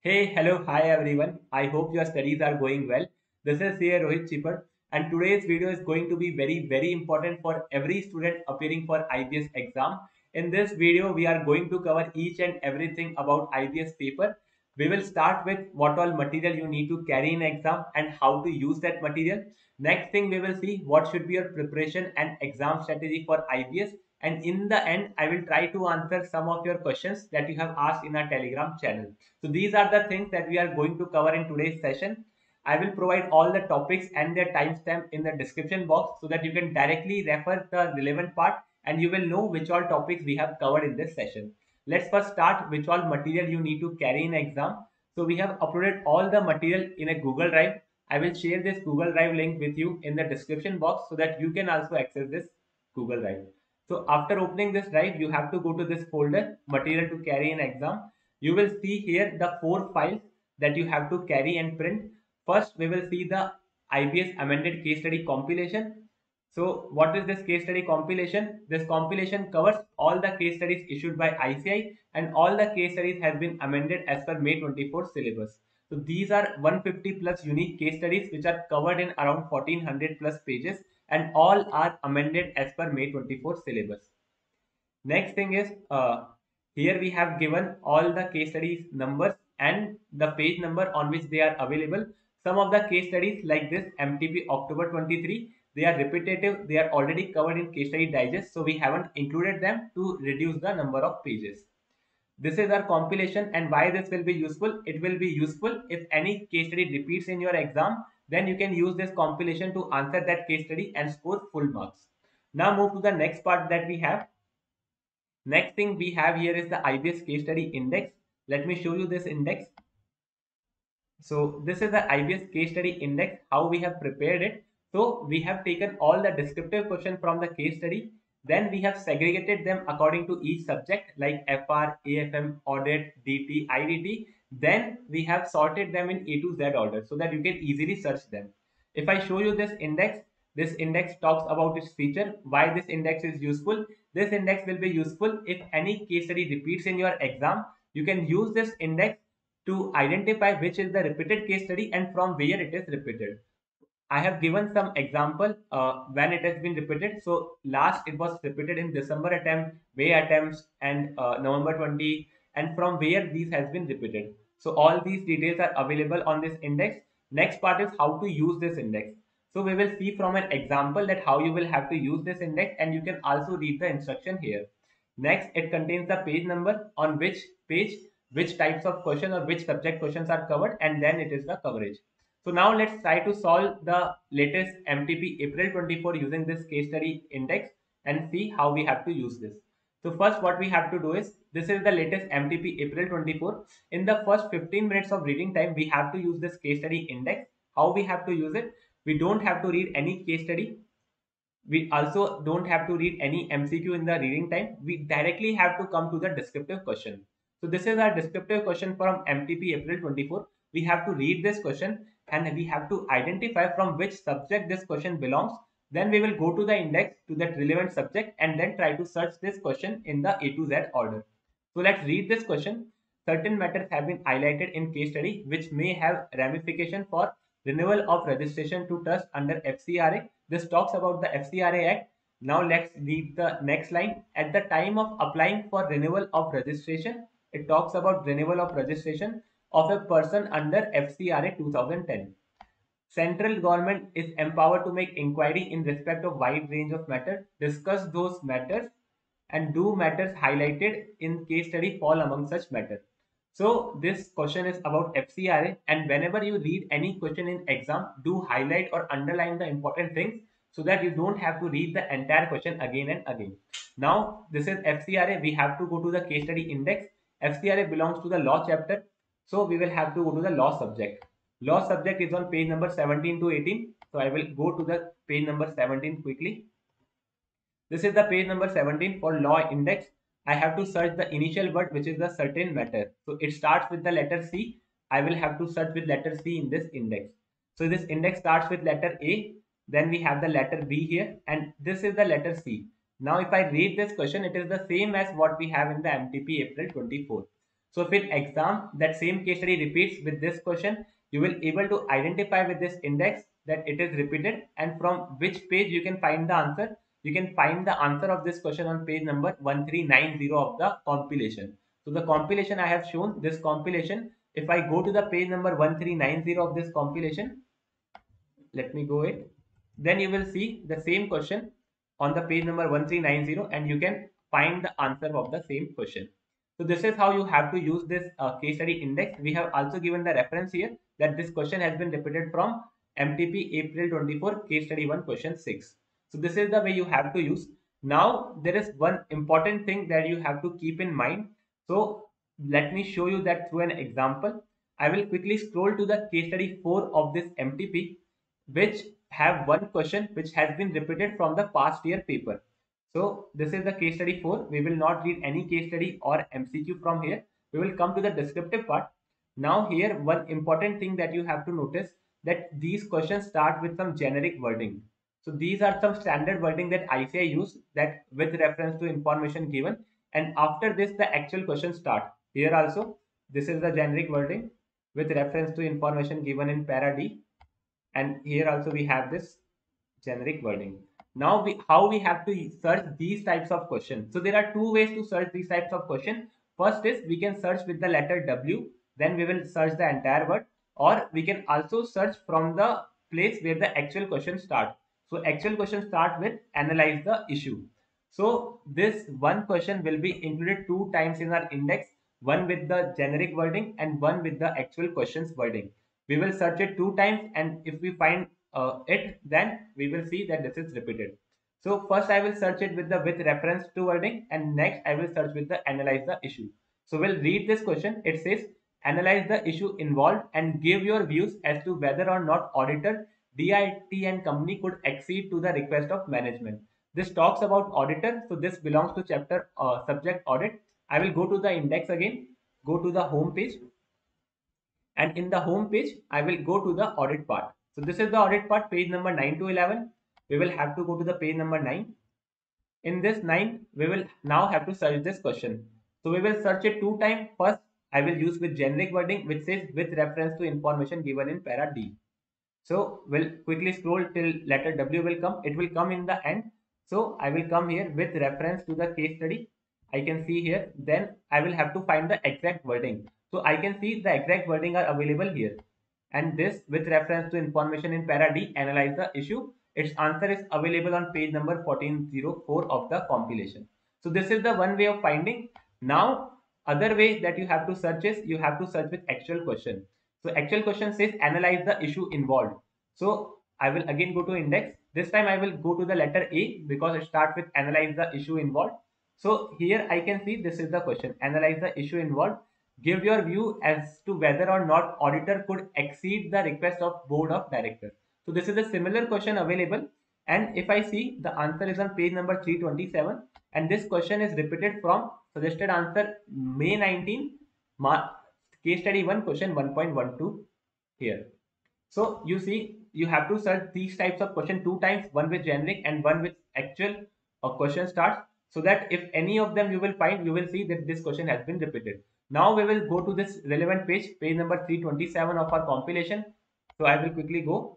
Hey, hello, hi everyone. I hope your studies are going well. This is here Rohit Chipper, and today's video is going to be very important for every student appearing for IBS exam. In this video, we are going to cover each and everything about IBS paper. We will start with what all material you need to carry in exam and how to use that material. Next thing we will see what should be your preparation and exam strategy for IBS. And in the end, I will try to answer some of your questions that you have asked in our Telegram channel. So these are the things that we are going to cover in today's session. I will provide all the topics and their timestamp in the description box so that you can directly refer the relevant part and you will know which all topics we have covered in this session. Let's first start which all material you need to carry in exam. So we have uploaded all the material in a Google Drive. I will share this Google Drive link with you in the description box so that you can also access this Google Drive. So after opening this drive, you have to go to this folder, material to carry in exam. You will see here the 4 files that you have to carry and print. First, we will see the IBS amended case study compilation. So what is this case study compilation? This compilation covers all the case studies issued by ICI and all the case studies has been amended as per May 24 syllabus. So these are 150 plus unique case studies which are covered in around 1400 plus pages and all are amended as per May 24 syllabus. Next thing is here we have given all the case studies numbers and the page number on which they are available. Some of the case studies like this MTP October 23, they are repetitive, they are already covered in case study digest, so we haven't included them to reduce the number of pages. This is our compilation, and why this will be useful? It will be useful if any case study repeats in your exam, then you can use this compilation to answer that case study and score full marks. Now move to the next part that we have. Next thing we have here is the IBS case study index. Let me show you this index. So this is the IBS case study index, how we have prepared it. So we have taken all the descriptive question from the case study. Then we have segregated them according to each subject like FR, AFM, Audit, DT, IDT. Then we have sorted them in A to Z order so that you can easily search them. If I show you this index talks about its feature, why this index is useful. This index will be useful if any case study repeats in your exam. You can use this index to identify which is the repeated case study and from where it is repeated. I have given some example when it has been repeated. So last it was repeated in December attempt, May attempts and November 20 and from where these has been repeated. So all these details are available on this index. Next part is how to use this index. So we will see from an example that how you will have to use this index and you can also read the instruction here. Next, it contains the page number on which page, which types of question or which subject questions are covered and then it is the coverage. So now let's try to solve the latest MTP April 24 using this case study index and see how we have to use this. So first what we have to do is, this is the latest MTP April 24. In the first 15 minutes of reading time, we have to use this case study index. How we have to use it? We don't have to read any case study. We also don't have to read any MCQ in the reading time. We directly have to come to the descriptive question. So this is our descriptive question from MTP April 24. We have to read this question and we have to identify from which subject this question belongs. Then we will go to the index to that relevant subject and then try to search this question in the A to Z order. So let's read this question. Certain matters have been highlighted in case study which may have ramification for renewal of registration to trust under FCRA. This talks about the FCRA Act. Now let's read the next line. At the time of applying for renewal of registration, it talks about renewal of registration of a person under FCRA 2010. Central government is empowered to make inquiry in respect of wide range of matters, discuss those matters, and do matters highlighted in case study fall among such matters. So this question is about FCRA, and whenever you read any question in exam, do highlight or underline the important things so that you don't have to read the entire question again and again. Now this is FCRA. We have to go to the case study index. FCRA belongs to the law chapter, so we will have to go to the law subject. Law subject is on page number 17 to 18. So I will go to the page number 17 quickly. This is the page number 17 for law index. I have to search the initial word which is the certain matter. So it starts with the letter C. I will have to search with letter C in this index. So this index starts with letter A. Then we have the letter B here and this is the letter C. Now if I read this question, it is the same as what we have in the MTP April 24. So if in exam that same case study repeats with this question, you will able to identify with this index that it is repeated, and from which page you can find the answer. You can find the answer of this question on page number 1390 of the compilation. So the compilation I have shown, this compilation, if I go to the page number 1390 of this compilation, let me go it, then you will see the same question on the page number 1390, and you can find the answer of the same question. So this is how you have to use this case study index. We have also given the reference here that this question has been repeated from MTP April 24 case study 1 question 6. So this is the way you have to use. Now there is one important thing that you have to keep in mind. So let me show you that through an example. I will quickly scroll to the case study 4 of this MTP, which have one question which has been repeated from the past year paper. So this is the case study 4. We will not read any case study or MCQ from here. We will come to the descriptive part. Now here one important thing that you have to notice, that these questions start with some generic wording. So these are some standard wording that ICI use, that with reference to information given, and after this the actual questions start. Here also this is the generic wording with reference to information given in para D, and here also we have this generic wording. Now how we have to search these types of questions. So there are two ways to search these types of questions. First is we can search with the letter W, then we will search the entire word, or we can also search from the place where the actual question start. So actual question start with analyze the issue. So this one question will be included two times in our index, one with the generic wording and one with the actual questions wording. We will search it two times, and if we find it, then we will see that this is repeated. So first I will search it with the with reference to wording, and next I will search with the analyze the issue. So we'll read this question. It says analyze the issue involved and give your views as to whether or not auditor, DIT and company could accede to the request of management. This talks about auditor, so this belongs to chapter subject audit. I will go to the index again, go to the home page, and in the home page I will go to the audit part. So this is the audit part, page number 9 to 11. We will have to go to the page number 9. In this 9 we will now have to search this question. So we will search it two times. First I will use with generic wording which says with reference to information given in para D. So we'll quickly scroll till letter W will come. It will come in the end. So I will come here with reference to the case study. I can see here. Then I will have to find the exact wording. So I can see the exact wording are available here. And this with reference to information in para D, analyze the issue. Its answer is available on page number 1404 of the compilation. So this is the one way of finding. Now other way that you have to search is you have to search with actual question. So actual question says analyze the issue involved. So I will again go to index. This time I will go to the letter A because it starts with analyze the issue involved. So here I can see this is the question, analyze the issue involved. Give your view as to whether or not auditor could exceed the request of board of directors. So this is a similar question available, and if I see the answer is on page number 327, and this question is repeated from suggested answer May 19 case study 1 question 1.12 here. So you see you have to search these types of question two times, one with generic and one with actual question starts, so that if any of them you will find, you will see that this question has been repeated. Now we will go to this relevant page, page number 327 of our compilation. So I will quickly go.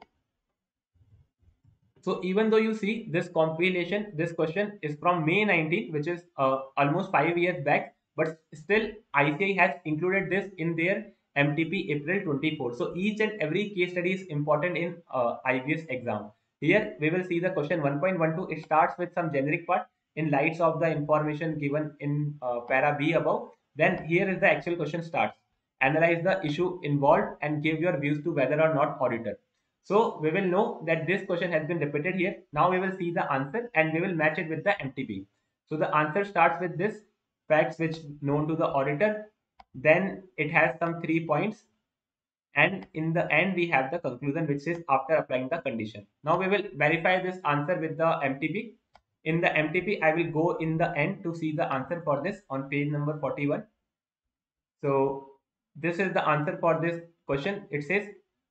So even though you see this compilation, this question is from May 19, which is almost 5 years back, but still ICI has included this in their MTP April 24. So each and every case study is important in IBS exam. Here we will see the question 1.12. It starts with some generic part in lights of the information given in para B above. Then here is the actual question starts. Analyze the issue involved and give your views to whether or not auditor. So we will know that this question has been repeated here. Now we will see the answer and we will match it with the MTP. So the answer starts with this facts which known to the auditor. Then it has some 3 points. And in the end, we have the conclusion which is after applying the condition. Now we will verify this answer with the MTP. In the MTP, I will go in the end to see the answer for this on page number 41. So this is the answer for this question. It says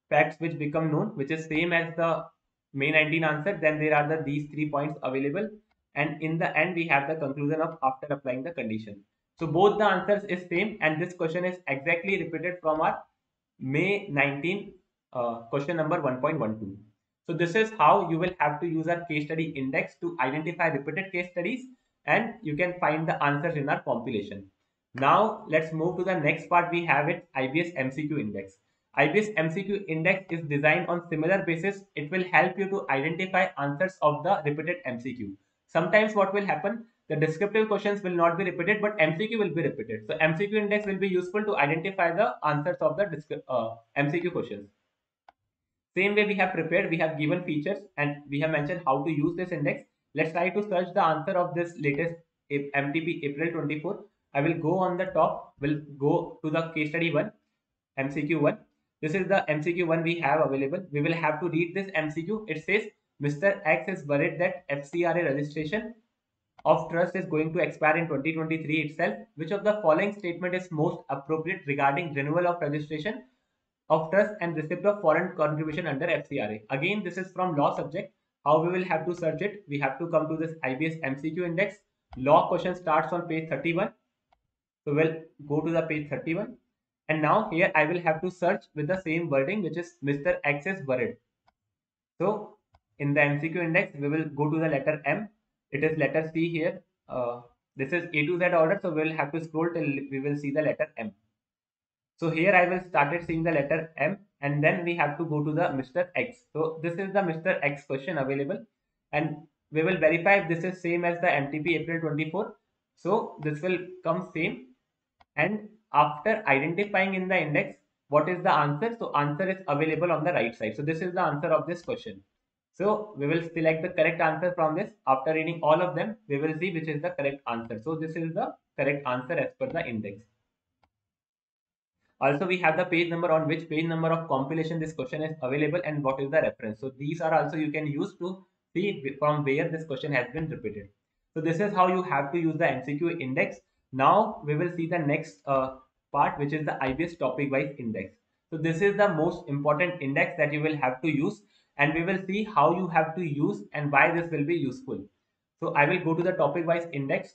facts which become known, which is same as the May 19 answer. Then there are these 3 points available, and in the end we have the conclusion of after applying the condition. So both the answers is same, and this question is exactly repeated from our May 19 question number 1.12. So this is how you will have to use our case study index to identify repeated case studies, and you can find the answers in our compilation. Now let's move to the next part. We have it IBS MCQ index. IBS MCQ index is designed on similar basis. It will help you to identify answers of the repeated MCQ. Sometimes what will happen, the descriptive questions will not be repeated, but MCQ will be repeated. So MCQ index will be useful to identify the answers of the MCQ questions. Same way we have prepared, we have given features and we have mentioned how to use this index. Let's try to search the answer of this latest MTP April 24. I will go on the top, will go to the case study 1, MCQ 1. This is the MCQ 1 we have available. We will have to read this MCQ. It says, Mr. X is worried that FCRA registration of trust is going to expire in 2023 itself. Which of the following statement is most appropriate regarding renewal of registration of trust and receipt of foreign contribution under FCRA? Again, this is from law subject. How we will have to search it? We have to come to this IBS MCQ index. Law question starts on page 31. So we'll go to the page 31. And now here I will have to search with the same wording, which is Mr. X is worried. So in the MCQ index, we will go to the letter M. It is letter C here. This is A to Z order, so we will have to scroll till we will see the letter M. So here I will started seeing the letter M, and then we have to go to the Mr. X. So this is the Mr. X question available, and we will verify if this is same as the MTP April 24. So this will come same, and after identifying in the index what is the answer, so answer is available on the right side. So this is the answer of this question. So we will select the correct answer from this. After reading all of them, we will see which is the correct answer. So this is the correct answer as per the index. Also, we have the page number, on which page number of compilation this question is available, and what is the reference. So these are also you can use to see from where this question has been repeated. So this is how you have to use the MCQ index. Now we will see the next part, which is the IBS topic wise index. So this is the most important index that you will have to use, and we will see how you have to use and why this will be useful. So I will go to the topic wise index.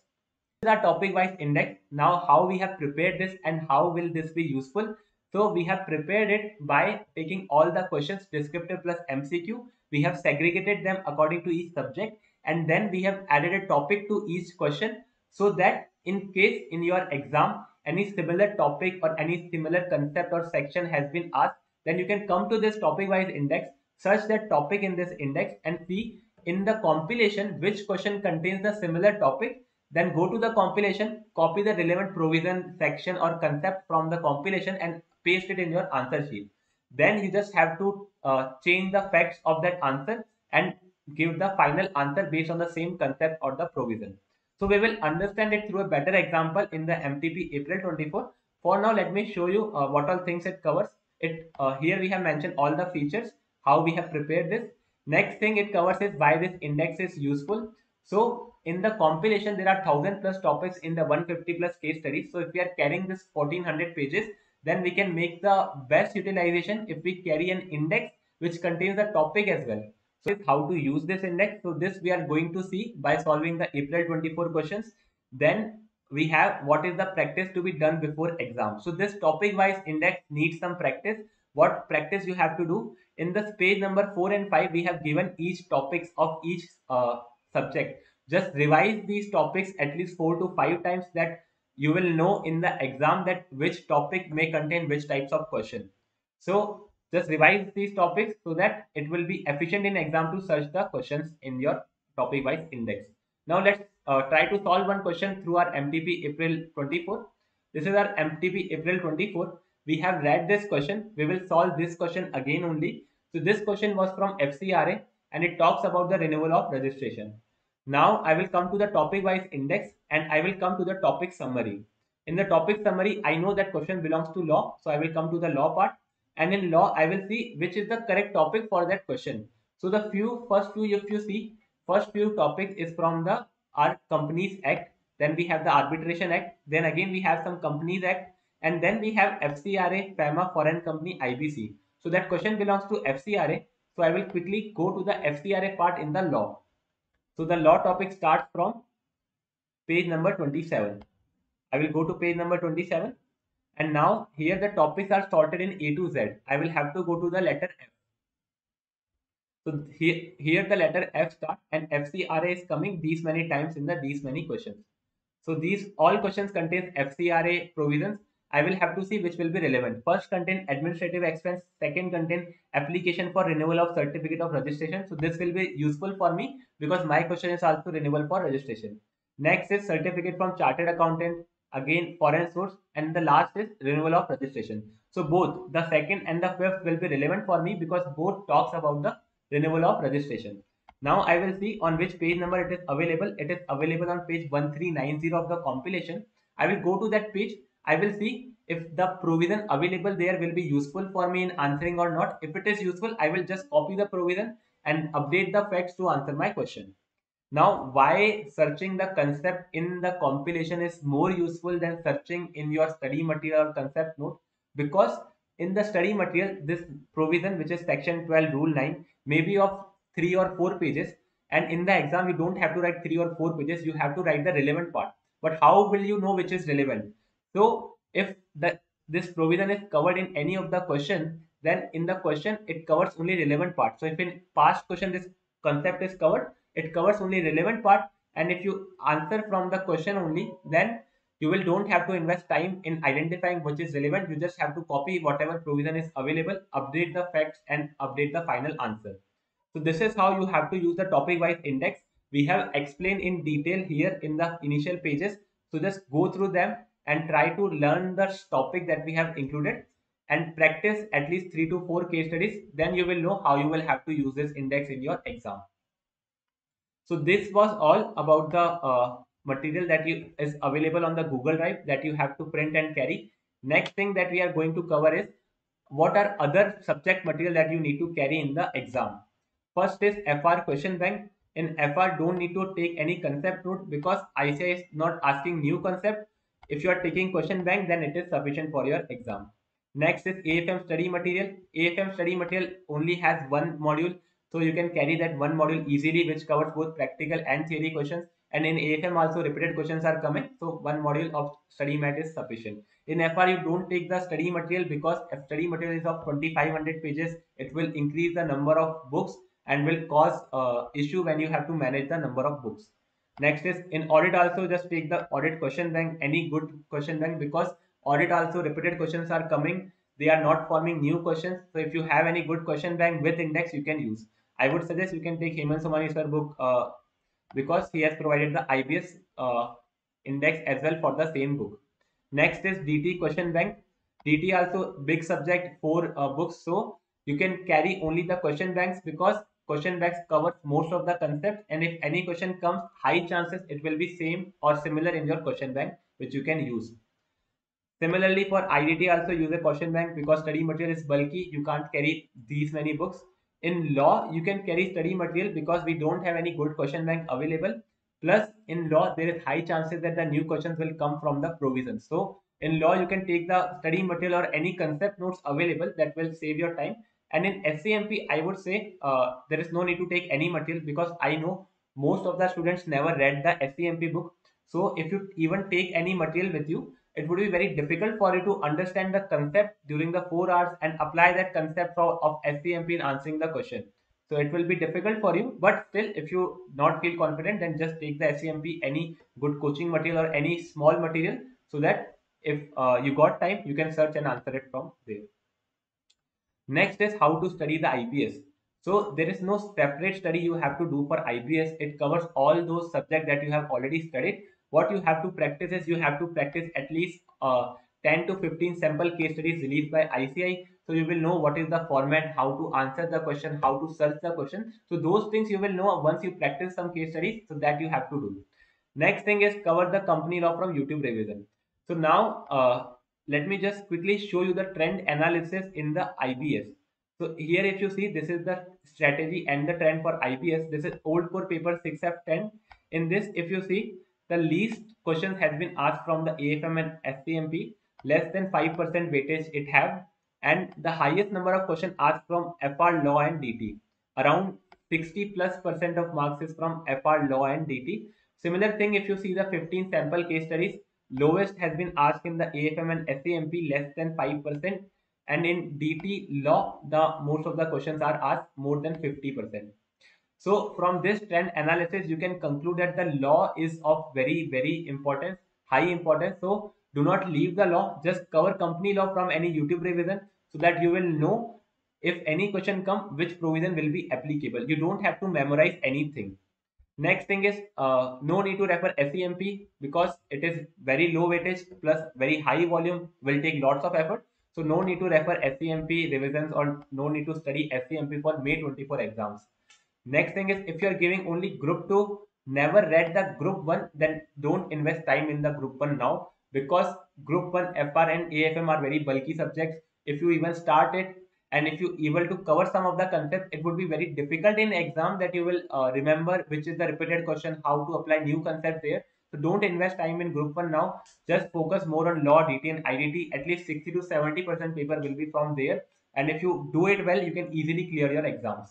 The topic wise index. Now how we have prepared this and how will this be useful? So we have prepared it by taking all the questions descriptive plus MCQ. We have segregated them according to each subject, and then we have added a topic to each question, so that in case in your exam any similar topic or any similar concept or section has been asked, then you can come to this topic wise index, search that topic in this index, and see in the compilation which question contains the similar topic. Then go to the compilation, copy the relevant provision, section or concept from the compilation and paste it in your answer sheet. Then you just have to change the facts of that answer and give the final answer based on the same concept or the provision. So we will understand it through a better example in the MTP April 24. For now, let me show you what all things it covers. Here we have mentioned all the features, how we have prepared this. Next thing it covers is why this index is useful. So in the compilation, there are 1000 plus topics in the 150 plus case studies. So if we are carrying this 1400 pages, then we can make the best utilization if we carry an index which contains the topic as well. So how to use this index. So this we are going to see by solving the April 24 questions. Then we have what is the practice to be done before exam. So this topic wise index needs some practice. What practice you have to do? In this page number 4 and 5, we have given each topics of each subject. Just revise these topics at least 4 to 5 times, that you will know in the exam that which topic may contain which types of question. So just revise these topics so that it will be efficient in exam to search the questions in your topic wise index. Now let's try to solve one question through our MTP April 24. This is our MTP April 24. We have read this question. We will solve this question again only. So this question was from FCRA, and it talks about the renewal of registration. Now I will come to the topic wise index, and I will come to the topic summary. In the topic summary, I know that question belongs to law, so I will come to the law part, and in law I will see which is the correct topic for that question. So the first few, if you see, first few topics is from the our Companies Act, then we have the Arbitration Act, then again we have some Companies Act, and then we have FCRA, FAMA, Foreign Company, IBC. So that question belongs to FCRA. So I will quickly go to the FCRA part in the law. So the law topic starts from page number 27. I will go to page number 27. And now here the topics are sorted in A to Z. I will have to go to the letter F. So here the letter F starts and FCRA is coming these many times in the these many questions. So these all questions contain FCRA provisions. I will have to see which will be relevant. First contain administrative expense. Second contain application for renewal of certificate of registration. So this will be useful for me because my question is also renewal for registration. Next is certificate from chartered accountant. Again foreign source. And the last is renewal of registration. So both the second and the fifth will be relevant for me because both talks about the renewal of registration. Now I will see on which page number it is available. It is available on page 1390 of the compilation. I will go to that page. I will see if the provision available there will be useful for me in answering or not. If it is useful, I will just copy the provision and update the facts to answer my question. Now, why searching the concept in the compilation is more useful than searching in your study material or concept note? Because in the study material, this provision, which is section 12, rule 9, may be of 3 or 4 pages. And in the exam, you don't have to write 3 or 4 pages, you have to write the relevant part. But how will you know which is relevant? So, if this provision is covered in any of the question, then in the question, it covers only relevant part. So, if in past question this concept is covered, it covers only relevant part, and if you answer from the question only, then you will don't have to invest time in identifying which is relevant. You just have to copy whatever provision is available, update the facts and update the final answer. So this is how you have to use the topic wise index. We have explained in detail here in the initial pages, so just go through them and try to learn the topic that we have included and practice at least 3 to 4 case studies. Then you will know how you will have to use this index in your exam. So this was all about the material that you is available on the Google Drive that you have to print and carry. Next thing that we are going to cover is what are other subject material that you need to carry in the exam. First is FR question bank. In FR, don't need to take any concept note because ICI is not asking new concept. If you are taking question bank, then it is sufficient for your exam. Next is AFM study material. AFM study material only has one module, so you can carry that one module easily, which covers both practical and theory questions. And in AFM also repeated questions are coming, so one module of study mat is sufficient. In FR, you don't take the study material because if study material is of 2500 pages, it will increase the number of books and will cause issue when you have to manage the number of books. Next is in audit also just take the audit question bank, any good question bank, because audit also repeated questions are coming. They are not forming new questions. So if you have any good question bank with index, you can use. I would suggest you can take Hemant Somani sir book because he has provided the IBS index as well for the same book. Next is DT question bank. DT also big subject, 4 books, so you can carry only the question banks because question banks covers most of the concepts, and if any question comes, high chances it will be same or similar in your question bank, which you can use. Similarly, for IDT also use a question bank because study material is bulky. You can't carry these many books. In law, you can carry study material because we don't have any good question bank available. Plus, in law, there is high chances that the new questions will come from the provisions. So, in law, you can take the study material or any concept notes available that will save your time. And in SCMP, I would say there is no need to take any material because I know most of the students never read the SCMP book. So, if you even take any material with you, it would be very difficult for you to understand the concept during the 4 hours and apply that concept of SCMP in answering the question. So it will be difficult for you, but still, if you not feel confident, then just take the SCMP, any good coaching material or any small material, so that if you got time, you can search and answer it from there. Next is how to study the IBS. So there is no separate study you have to do for IBS. It covers all those subjects that you have already studied. What you have to practice is you have to practice at least 10 to 15 sample case studies released by ICI. So you will know what is the format, how to answer the question, how to search the question. So those things you will know once you practice some case studies. So that you have to do. Next thing is cover the company law from YouTube revision. So now let me just quickly show you the trend analysis in the IBS. So here if you see, this is the strategy and the trend for IBS. This is old core paper 6F10. In this, if you see, the least questions has been asked from the AFM and SCMP, less than 5% weightage it have, and the highest number of questions asked from FR law and DT. Around 60+% of marks is from FR law and DT. Similar thing if you see the 15 sample case studies, lowest has been asked in the AFM and SAMP, less than 5%, and in DT law, the most of the questions are asked more than 50%. So from this trend analysis, you can conclude that the law is of very, very importance, high importance. So do not leave the law, just cover company law from any YouTube revision so that you will know if any question come, which provision will be applicable. You don't have to memorize anything. Next thing is no need to refer SEMP because it is very low weightage plus very high volume, will take lots of effort. So no need to refer SEMP revisions or no need to study SEMP for May 24 exams. Next thing is if you are giving only group 2, never read the group 1, then don't invest time in the group 1 now because group 1 FR and AFM are very bulky subjects. If you even start it and if you able to cover some of the concepts, it would be very difficult in exam that you will remember which is the repeated question, how to apply new concept there. So don't invest time in group 1 now. Just focus more on law, DT and IDT. At least 60 to 70% paper will be from there. And if you do it well, you can easily clear your exams.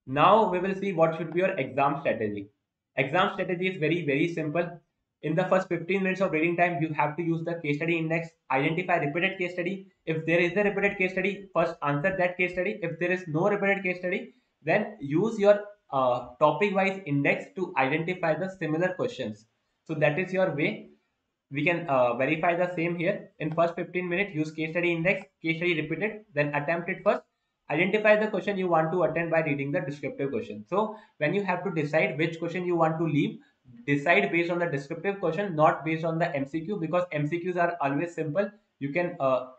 Now we will see what should be your exam strategy. Exam strategy is very, very simple. In the first 15 minutes of reading time, you have to use the case study index, identify repeated case study. If there is a repeated case study, first answer that case study. If there is no repeated case study, then use your topic wise index to identify the similar questions. So that is your way. We can verify the same here. In first 15 minutes, use case study index, case study repeated, then attempt it first. Identify the question you want to attend by reading the descriptive question. So when you have to decide which question you want to leave, decide based on the descriptive question, not based on the MCQ, because MCQs are always simple. You can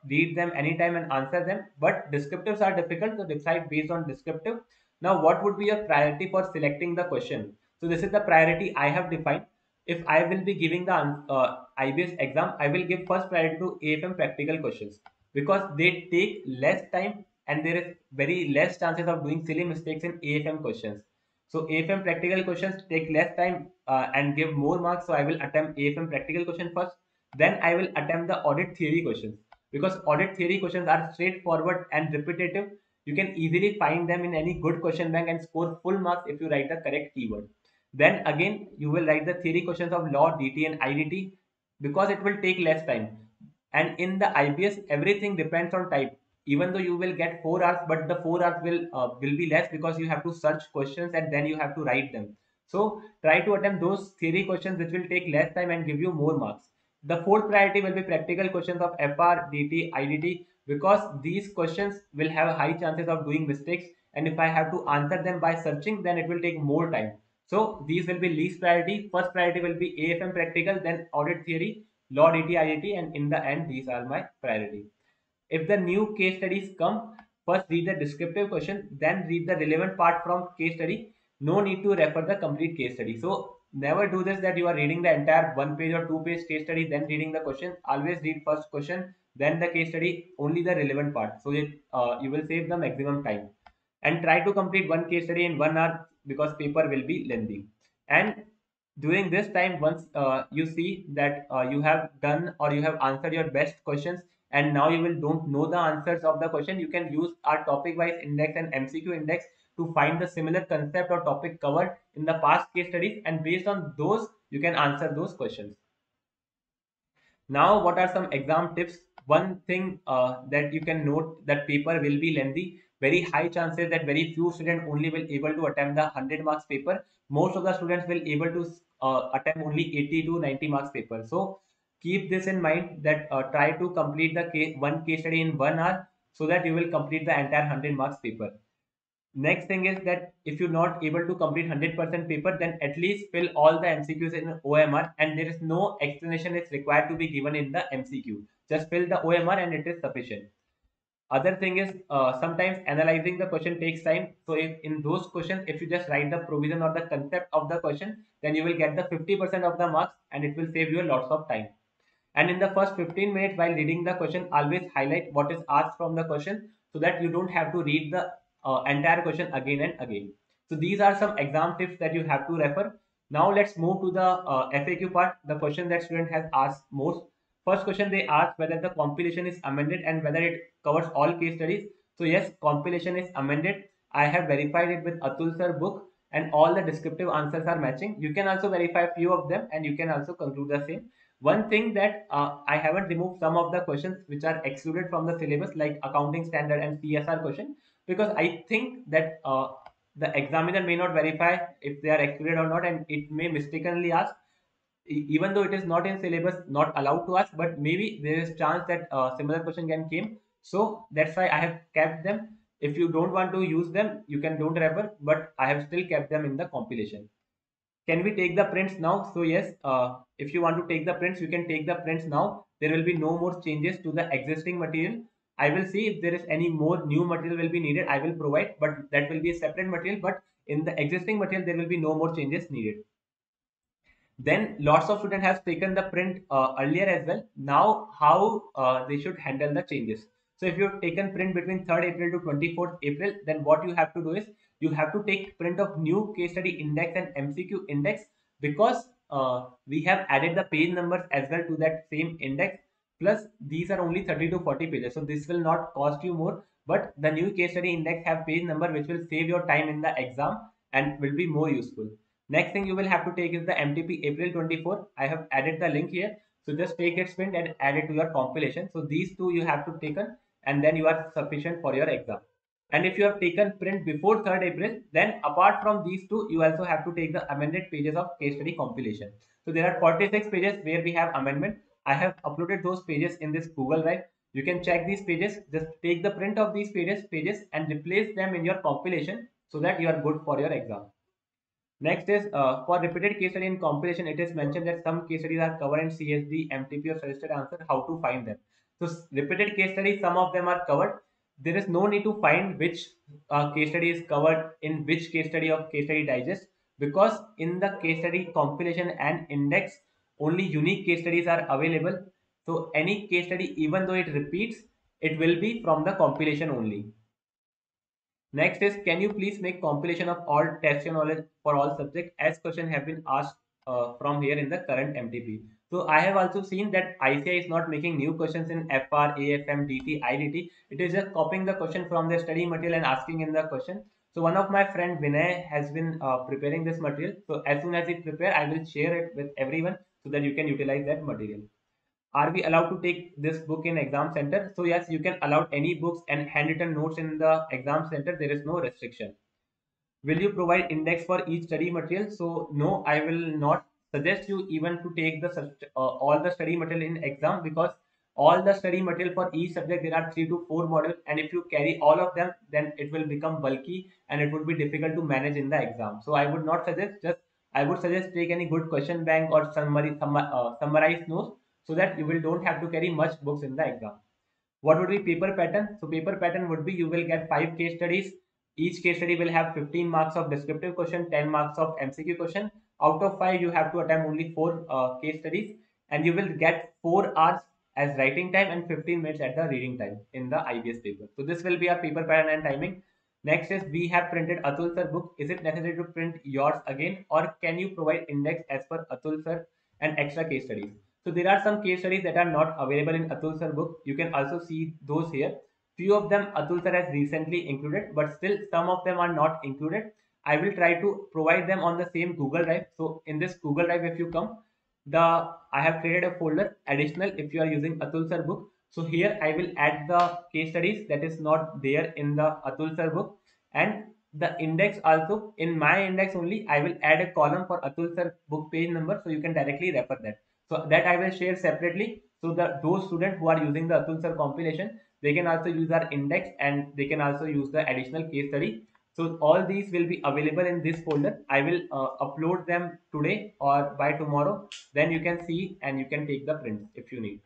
read them anytime and answer them, but descriptives are difficult, so decide based on descriptive. Now what would be your priority for selecting the question? So this is the priority I have defined. If I will be giving the IBS exam, I will give first priority to AFM practical questions because they take less time and there is very less chances of doing silly mistakes in AFM questions. So AFM practical questions take less time and give more marks. So I will attempt AFM practical question first. Then I will attempt the audit theory questions because audit theory questions are straightforward and repetitive. You can easily find them in any good question bank and score full marks if you write the correct keyword. Then again, you will write the theory questions of law, DT and IDT because it will take less time. And in the IBS, everything depends on type. Even though you will get 4 hours, but the 4 hours will be less because you have to search questions and then you have to write them. So try to attempt those theory questions which will take less time and give you more marks. The fourth priority will be practical questions of FR, DT, IDT because these questions will have high chances of doing mistakes. And if I have to answer them by searching, then it will take more time. So these will be least priority. First priority will be AFM practical, then audit theory, law, DT, IIT, and in the end, these are my priority. If the new case studies come, first read the descriptive question, then read the relevant part from case study. No need to refer the complete case study. So never do this that you are reading the entire 1 page or 2 page case study, then reading the question. Always read first question, then the case study, only the relevant part. So you will save the maximum time. And try to complete one case study in 1 hour because paper will be lengthy. And during this time, once you see that you have done or you have answered your best questions and now you will don't know the answers of the question, you can use our topic wise index and MCQ index to find the similar concept or topic covered in the past case studies, and based on those you can answer those questions. Now, what are some exam tips? One thing that you can note, that paper will be lengthy. Very high chances that very few students only will able to attempt the 100 marks paper. Most of the students will able to attempt only 80 to 90 marks paper. So keep this in mind that try to complete the one case study in 1 hour so that you will complete the entire 100 marks paper. Next thing is that if you're not able to complete 100% paper, then at least fill all the MCQs in OMR, and there is no explanation is required to be given in the MCQ. Just fill the OMR and it is sufficient. Other thing is sometimes analyzing the question takes time. So if in those questions, if you just write the provision or the concept of the question, then you will get the 50% of the marks and it will save you lots of time. And in the first 15 minutes while reading the question, always highlight what is asked from the question so that you don't have to read the entire question again and again. So these are some exam tips that you have to refer. Now let's move to the FAQ part, the question that student has asked most. First question they asked whether the compilation is amended and whether it covers all case studies. So yes, compilation is amended. I have verified it with Atul sir book. and all the descriptive answers are matching. You can also verify a few of them and you can also conclude the same. One thing that I haven't removed some of the questions which are excluded from the syllabus, like accounting standard and CSR question, because I think that the examiner may not verify if they are excluded or not, and it may mistakenly ask, even though it is not in syllabus, not allowed to ask, but maybe there is chance that similar question can came. So that's why I have kept them. If you don't want to use them, you can don't refer, but I have still kept them in the compilation. Can we take the prints now? So yes, if you want to take the prints, you can take the prints now. There will be no more changes to the existing material. I will see if there is any more new material will be needed, I will provide, but that will be a separate material. But in the existing material there will be no more changes needed. Then lots of students have taken the print earlier as well. Now how they should handle the changes. So if you've taken print between 3rd April to 24th April, then what you have to do is you have to take print of new case study index and MCQ index, because we have added the page numbers as well to that same index. Plus these are only 30 to 40 pages, so this will not cost you more. But the new case study index have page number, which will save your time in the exam and will be more useful. Next thing you will have to take is the MTP April 24. I have added the link here. So just take its print and add it to your compilation. So these two you have to taken, and then you are sufficient for your exam. And if you have taken print before 3rd April, then apart from these two, you also have to take the amended pages of case study compilation. So there are 46 pages where we have amendment. I have uploaded those pages in this Google Drive. You can check these pages. Just take the print of these pages and replace them in your compilation so that you are good for your exam. Next is for repeated case study in compilation, it is mentioned that some case studies are covered in CSD, MTP or suggested answer. How to find them? So repeated case studies, some of them are covered. There is no need to find which case study is covered in which case study of case study digest, because in the case study compilation and index, only unique case studies are available. So any case study, even though it repeats, it will be from the compilation only. Next is, can you please make compilation of all test your knowledge for all subjects, as question have been asked from here in the current MTP. So I have also seen that ICI is not making new questions in FR, AFM, DT, IDT. It is just copying the question from the study material and asking in the question. So one of my friend Vinay has been preparing this material. So as soon as it prepare, I will share it with everyone so that you can utilize that material. Are we allowed to take this book in exam center? So yes, you can allow any books and handwritten notes in the exam center. There is no restriction. Will you provide index for each study material? So no, I will not suggest you even to take the all the study material in exam, because all the study material for each subject, there are 3 to 4 modules, and if you carry all of them, then it will become bulky and it would be difficult to manage in the exam. So I would not suggest. Just I would suggest take any good question bank or summarized notes, so that you will don't have to carry much books in the exam. What would be paper pattern? So paper pattern would be, you will get 5 case studies. Each case study will have 15 marks of descriptive question, 10 marks of MCQ question. Out of 5, you have to attempt only 4 case studies, and you will get 4 hours as writing time and 15 minutes at the reading time in the IBS paper. So this will be our paper pattern and timing. Next is, we have printed Atul sir book. Is it necessary to print yours again, or can you provide index as per Atul sir and extra case studies? So there are some case studies that are not available in Atul sir book. You can also see those here. Few of them Atul sir has recently included, but still some of them are not included. I will try to provide them on the same Google Drive. So in this Google Drive, if you come, the I have created a folder additional if you are using Atul sir book. So here I will add the case studies that is not there in the Atul sir book, and the index also. In my index only, I will add a column for Atul sir book page number, so you can directly refer that. So that I will share separately, so that those students who are using the Atul sir compilation, they can also use our index and they can also use the additional case study. So all these will be available in this folder. I will upload them today or by tomorrow. Then you can see and you can take the prints if you need.